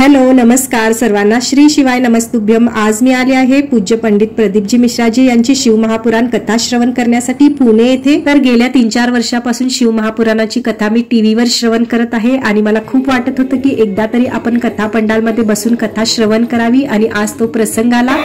Hello नमस्कार सर्वांना, श्री शिवाय नमस्तुभ्यम। आज मी आले आहे पूज्य पंडित प्रदीपजी मिश्राजी यांची शिवमहापुराण कथा श्रवण करण्यासाठी पुणे येथे। तर गेल्या 3-4 वर्षापासून शिवमहापुराणाची कथा मी टीव्हीवर श्रवण करत आहे आणि मला खूप वाटत होतं की एकदा तरी आपण कथा पंडालमध्ये बसून कथा श्रवण करावी आणि आज तो प्रसंग आला।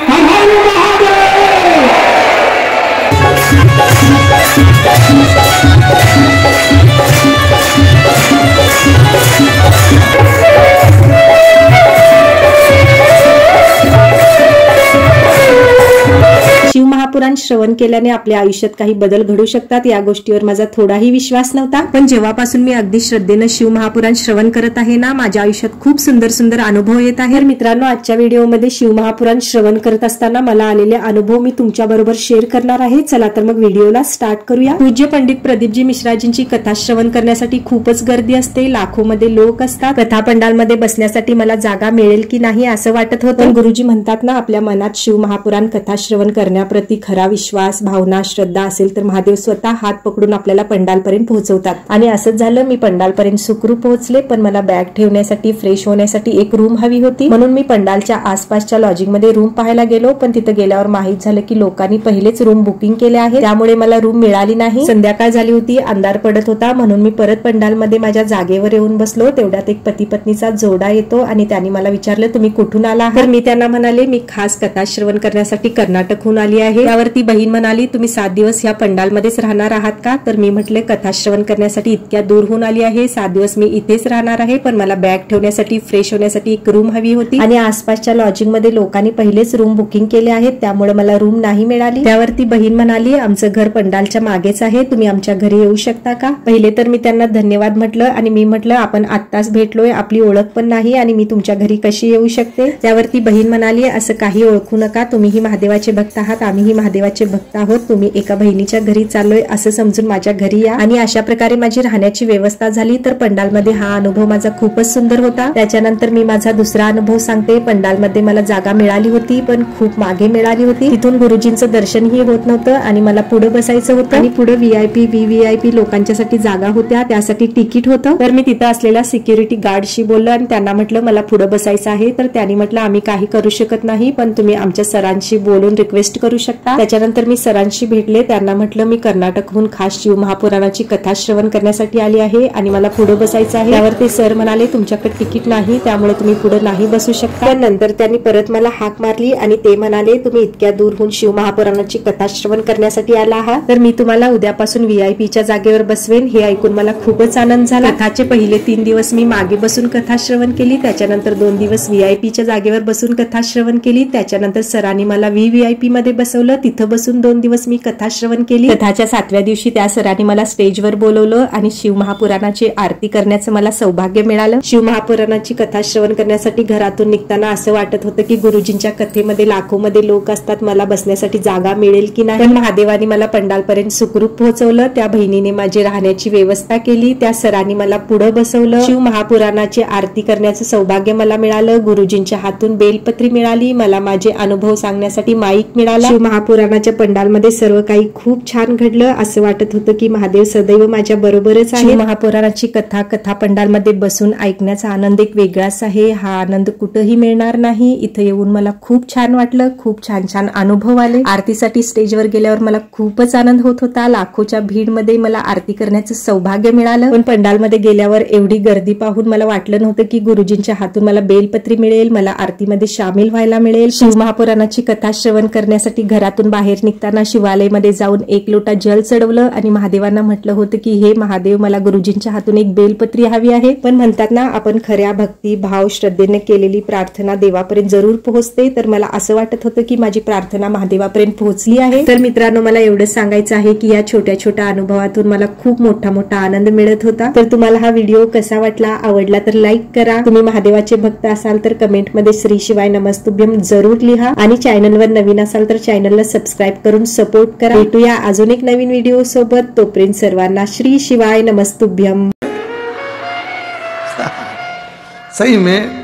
शिवमहापुराण श्रवण केल्याने आपल्या आयुष्यात काही बदल घडू शकतात या गोष्टीवर माझा थोडाही विश्वास नव्हता, पण जेव्हापासून मी अगदी श्रद्धेने शिवमहापुराण श्रवण करत आहे ना, माझ्या आयुष्यात खूप सुंदर सुंदर अनुभव येत आहे। मित्रांनो, आजच्या व्हिडिओमध्ये शिवमहापुराण श्रवण करत असताना मला आलेले अनुभव मी तुमच्या बरोबर शेअर करणार आहे। चला तर मग व्हिडिओला स्टार्ट करूया। पूज्य पंडित प्रदीपजी मिश्राजींची कथा श्रवण करण्यासाठी खूपच गर्दी असते, लाखोमध्ये लोक असतात। कथा पंडालमध्ये बसण्यासाठी मला जागा मिळेल की नाही असं वाटत होतं, पण गुरुजी म्हणतात ना, आपल्या मनात शिवमहापुराण कथा श्रवण करण्याप्रती खरा विश्वास, भावना, श्रद्धा असेल तर महादेव स्वतः हात पकडून आपल्याला पंडालपर्यंत पोहोचवतात। आणि असंच झालं, मी पंडालपर्यंत सुखरूप पोहोचले, पण मला बॅग ठेवण्यासाठी, फ्रेश होण्यासाठी एक रूम हवी होती, म्हणून मी पंडालच्या आसपासच्या लॉजिंग मध्ये रूम पाहायला गेलो। पण तिथे गेल्यावर माहित झालं की लोकांनी पहिलेच रूम बुकिंग केले आहे, त्यामुळे मला रूम मिळाली नाही। संध्याकाळ झाली होती, अंधार पडत होता, म्हणून मी परत पंडालमध्ये माझ्या जागेवर येऊन बसलो। तेवढ्यात एक पती पत्नीचा जोडा येतो आणि त्यांनी मला विचारलं, तुम्ही कुठून आला आहात? तर मी त्यांना म्हणाले, मी खास कथा श्रवण करण्यासाठी कर्नाटकहून आली आहे। त्यावरती बहीण म्हणाली, तुम्ही 7 दिवस या पंडालमध्येच राहणार आहात का? तर मी म्हटले, कथा श्रवण करण्यासाठी इतक्या दूरहून आली आहे, 7 दिवस मी इथेच राहणार आहे, पण मला बॅग ठेवण्यासाठी, फ्रेश होण्यासाठी एक रूम हवी होती आणि आसपासच्या लॉजिंग मध्ये लोकांनी पहिलेच रूम बुकिंग केले आहेत, त्यामुळे मला रूम नाही मिळाली। त्यावरती बहीण म्हणाली, आमचं घर पंडालच्या मागेच आहे, तुम्ही आमच्या घरी येऊ शकता का? पहिले तर मी त्यांना धन्यवाद म्हटलं आणि मी म्हटलं, आपण आत्ताच भेटलोय, आपली ओळख पण नाही आणि मी तुमच्या घरी कशी येऊ शकते? त्यावरती बहीण म्हणाली, असं काही ओळखू नका, तुम्हीही महादेवाचे भक्त आहात, आम्हीही महादेवाचे भक्त आहोत, तुम्ही एका बहिणीच्या घरी चाललोय असं समजून माझ्या घरी या। आणि अशा प्रकारे माझी राहण्याची व्यवस्था झाली। तर पंडालमध्ये हा अनुभव माझा खूपच सुंदर होता। त्याच्यानंतर मी माझा दुसरा अनुभव सांगते। पंडालमध्ये मला जागा मिळाली होती, पण खूप मागे मिळाली होती, तिथून गुरुजींचं दर्शनही होत नव्हतं आणि मला पुढे बसायचं होतं आणि पुढे VIP, VVIP लोकांच्यासाठी जागा होत्या, त्यासाठी तिकीट होतं। तर मी तिथं असलेल्या सिक्युरिटी गार्डशी बोललो आणि त्यांना म्हटलं, मला पुढे बसायचं आहे। तर त्यांनी म्हटलं, आम्ही काही करू शकत नाही, पण तुम्ही आमच्या सरांशी बोलून रिक्वेस्ट करू शकता। त्याच्यानंतर मी सरांशी भेटले, त्यांना म्हटलं, मी कर्नाटकहून खास शिवमहापुराणाची कथा श्रवण करण्यासाठी आली आहे आणि मला पुढे बसायचं आहे। त्यावर ते सर म्हणाले, तुमच्याकडे तिकीट नाही, त्यामुळे तुम्ही पुढे नाही बसू शकता। पण नंतर त्यांनी परत मला हाक मारली आणि ते म्हणाले, तुम्ही इतक्या दूरहून शिवमहापुराणाची कथा श्रवण करण्यासाठी आला आहात, तर मी तुम्हाला उद्यापासून VIP च्या जागेवर बसवेन। हे ऐकून मला खूपच आनंद झाला। कथाचे पहिले 3 दिवस मी मागे बसून कथा श्रवण केली, त्याच्यानंतर 2 दिवस VIP च्या जागेवर बसून कथा श्रवण केली, त्याच्यानंतर सरांनी मला VVIP मध्ये बसवलं, तिथं बसून 2 दिवस मी कथा श्रवण केली। कथाच्या 7व्या दिवशी त्या सरांनी मला स्टेजवर बोलवलं आणि शिवमहापुराणाची आरती करण्याचं मला सौभाग्य मिळालं। शिवमहापुराणाची कथा श्रवण करण्यासाठी घरातून निघताना असं वाटत होतं की गुरुजींच्या कथेमध्ये लाखोमध्ये लोक असतात, मला बसण्यासाठी जागा मिळेल की नाही, पण महादेवानी मला पंडालपर्यंत सुखरूप पोहोचवलं। त्या बहिणीने माझी राहण्याची व्यवस्था केली, त्या सरांनी मला पुढे बसवलं, शिवमहापुराणाची आरती करण्याचं सौभाग्य मला मिळालं, गुरुजींच्या हातून बेलपत्री मिळाली, मला माझे अनुभव सांगण्यासाठी माईक मिळाला। शिवमहापुराणाच्या पंडालमध्ये सर्व काही खूप छान घडलं, असं वाटत होतं की महादेव सदैव माझ्या बरोबरच आहे। महापुराणाची कथा पंडालमध्ये बसून ऐकण्याचा आनंद एक वेगळाच आहे, हा आनंद कुठेही मिळणार नाही। इथं येऊन मला खूप छान वाटलं, खूप छान अनुभव आले। आरतीसाठी स्टेजवर गेल्यावर मला खूपच आनंद होत होता, लाखोच्या भीड मध्ये मला आरती करण्याचं सौभाग्य मिळालं, पण पंडालमध्ये गेल्यावर एवढी गर्दी पाहून मला वाटलं नव्हतं की गुरुजींच्या हातून मला बेलपत्री मिळेल, मला आरतीमध्ये सामील व्हायला मिळेल। शिवमहापुराणाची कथा श्रवण करण्यासाठी घरातून बाहेर निघताना शिवालयामध्ये जाऊन 1 लोटा जल चढवलं आणि महादेवांना म्हटलं होतं की हे महादेव, मला गुरुजींच्या हातून एक बेलपत्री हवी आहे। पण म्हणतात ना, आपण खऱ्या भक्ती, भाव, श्रद्धेने केलेली प्रार्थना देवापर्यंत जरूर पोहोचते, तर मला असं वाटत होतं की माझी प्रार्थना महादेवापर्यंत पोहोचली आहे। तर मित्रांनो, मला एवढं सांगायचं आहे की या छोट्या छोट्या अनुभवातून मला खूप मोठा आनंद मिळत होता। तर तुम्हाला हा व्हिडिओ कसा वाटला? आवडला तर लाईक करा, तुम्ही महादेवाचे भक्त असाल तर कमेंटमध्ये श्री शिवाय नमस्तुभ्यम जरूर लिहा आणि चॅनलवर नवीन असाल तर चॅनलला सबस्क्राईब करून सपोर्ट करा। भेटूया अजून एक नवीन व्हिडिओ सोबत, तोपर्यंत सर्वांना श्री शिवाय नमस्तुभ्यम। सही में